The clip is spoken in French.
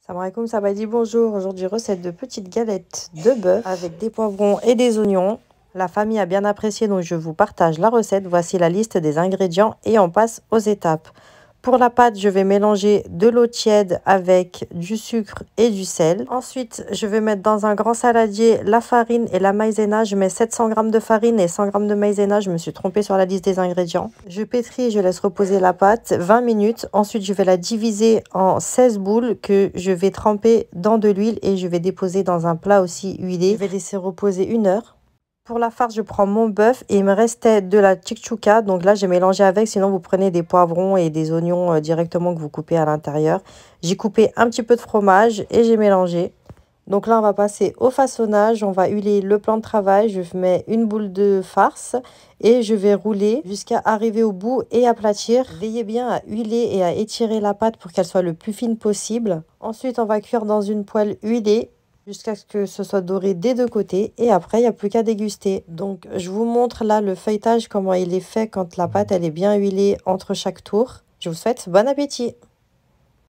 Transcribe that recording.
Salam alaikum, ça m'a dit bonjour. Aujourd'hui, recette de petites galettes de bœuf avec des poivrons et des oignons. La famille a bien apprécié, donc je vous partage la recette. Voici la liste des ingrédients et on passe aux étapes. Pour la pâte, je vais mélanger de l'eau tiède avec du sucre et du sel. Ensuite, je vais mettre dans un grand saladier la farine et la maïzena. Je mets 700 g de farine et 100 g de maïzena. Je me suis trompée sur la liste des ingrédients. Je pétris et je laisse reposer la pâte 20 minutes. Ensuite, je vais la diviser en 16 boules que je vais tremper dans de l'huile et je vais déposer dans un plat aussi huilé. Je vais laisser reposer 1 heure. Pour la farce, je prends mon bœuf et il me restait de la tchouka. Donc là, j'ai mélangé avec. Sinon, vous prenez des poivrons et des oignons directement que vous coupez à l'intérieur. J'ai coupé un petit peu de fromage et j'ai mélangé. Donc là, on va passer au façonnage. On va huiler le plan de travail. Je mets une boule de farce et je vais rouler jusqu'à arriver au bout et aplatir. Veillez bien à huiler et à étirer la pâte pour qu'elle soit le plus fine possible. Ensuite, on va cuire dans une poêle huilée jusqu'à ce que ce soit doré des deux côtés. Et après, il n'y a plus qu'à déguster. Donc, je vous montre là le feuilletage, comment il est fait quand la pâte elle est bien huilée entre chaque tour. Je vous souhaite bon appétit!